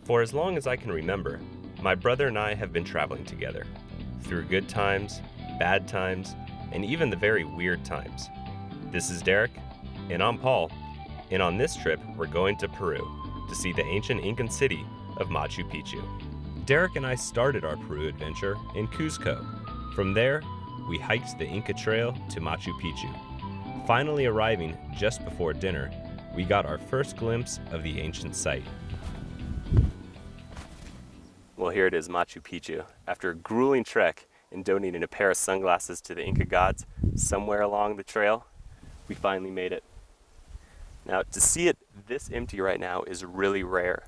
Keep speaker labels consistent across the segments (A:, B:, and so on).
A: For as long as I can remember, my brother and I have been traveling together, through good times, bad times, and even the very weird times. This is Derek, and I'm Paul, and on this trip we're going to Peru to see the ancient Incan city of Machu Picchu. Derek and I started our Peru adventure in Cuzco. From there, we hiked the Inca Trail to Machu Picchu. Finally arriving just before dinner, we got our first glimpse of the ancient site. Well, here it is, Machu Picchu. After a grueling trek and donating a pair of sunglasses to the Inca gods somewhere along the trail, we finally made it. Now, to see it this empty right now is really rare.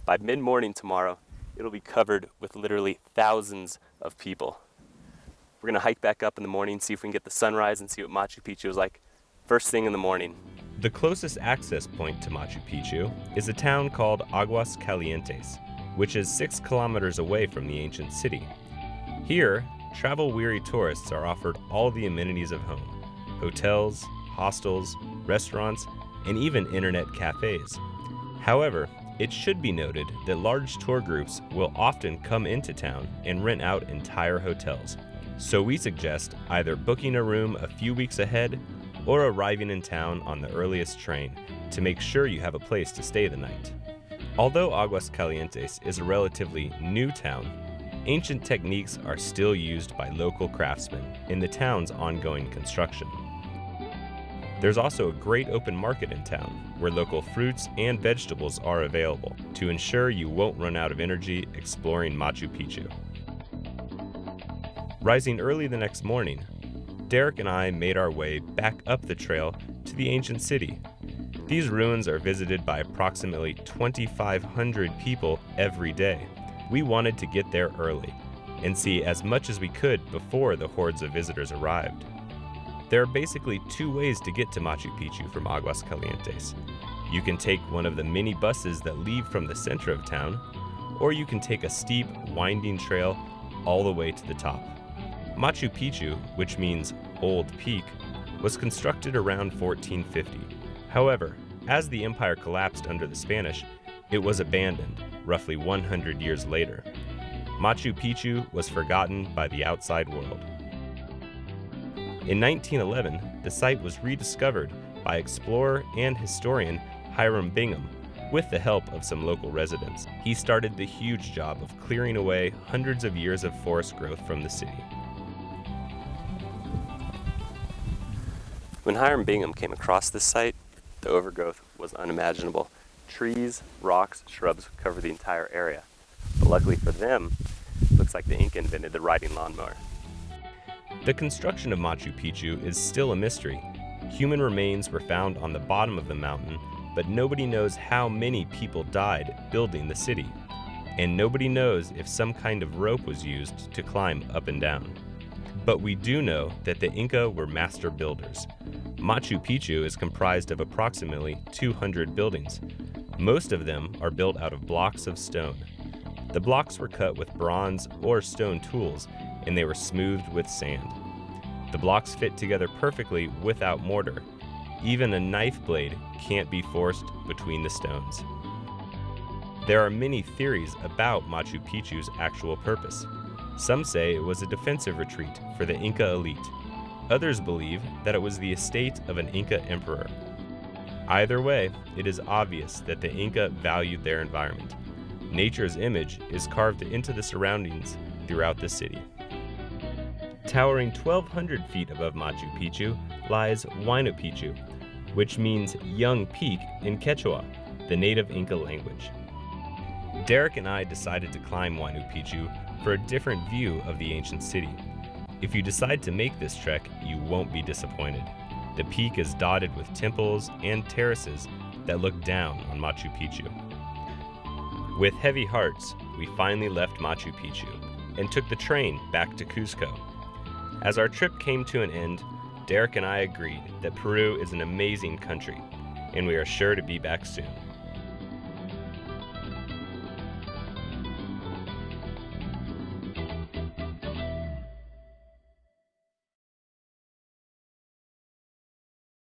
A: By mid-morning tomorrow, it'll be covered with literally thousands of people. We're gonna hike back up in the morning, see if we can get the sunrise and see what Machu Picchu is like first thing in the morning. The closest access point to Machu Picchu is a town called Aguas Calientes, which is 6 kilometers away from the ancient city. Here, travel-weary tourists are offered all the amenities of home: hotels, hostels, restaurants, and even internet cafes. However, it should be noted that large tour groups will often come into town and rent out entire hotels. So we suggest either booking a room a few weeks ahead or arriving in town on the earliest train to make sure you have a place to stay the night. Although Aguas Calientes is a relatively new town, ancient techniques are still used by local craftsmen in the town's ongoing construction. There's also a great open market in town where local fruits and vegetables are available to ensure you won't run out of energy exploring Machu Picchu. Rising early the next morning, Derek and I made our way back up the trail to the ancient city. These ruins are visited by approximately 2,500 people every day. We wanted to get there early and see as much as we could before the hordes of visitors arrived. There are basically 2 ways to get to Machu Picchu from Aguas Calientes. You can take one of the mini buses that leave from the center of town, or you can take a steep, winding trail all the way to the top. Machu Picchu, which means Old Peak, was constructed around 1450. However, as the empire collapsed under the Spanish, it was abandoned roughly 100 years later. Machu Picchu was forgotten by the outside world. In 1911, the site was rediscovered by explorer and historian Hiram Bingham with the help of some local residents. He started the huge job of clearing away hundreds of years of forest growth from the city. When Hiram Bingham came across this site, the overgrowth was unimaginable. Trees, rocks, shrubs cover the entire area. But luckily for them, it looks like the Inca invented the riding lawnmower. The construction of Machu Picchu is still a mystery. Human remains were found on the bottom of the mountain, but nobody knows how many people died building the city. And nobody knows if some kind of rope was used to climb up and down. But we do know that the Inca were master builders. Machu Picchu is comprised of approximately 200 buildings. Most of them are built out of blocks of stone. The blocks were cut with bronze or stone tools, and they were smoothed with sand. The blocks fit together perfectly without mortar. Even a knife blade can't be forced between the stones. There are many theories about Machu Picchu's actual purpose. Some say it was a defensive retreat for the Inca elite. Others believe that it was the estate of an Inca emperor. Either way, it is obvious that the Inca valued their environment. Nature's image is carved into the surroundings throughout the city. Towering 1,200 feet above Machu Picchu lies Huayna Picchu, which means young peak in Quechua, the native Inca language. Derek and I decided to climb Huayna Picchu for a different view of the ancient city. If you decide to make this trek, you won't be disappointed. The peak is dotted with temples and terraces that look down on Machu Picchu. With heavy hearts, we finally left Machu Picchu and took the train back to Cuzco. As our trip came to an end, Derek and I agreed that Peru is an amazing country, and we are sure to be back soon.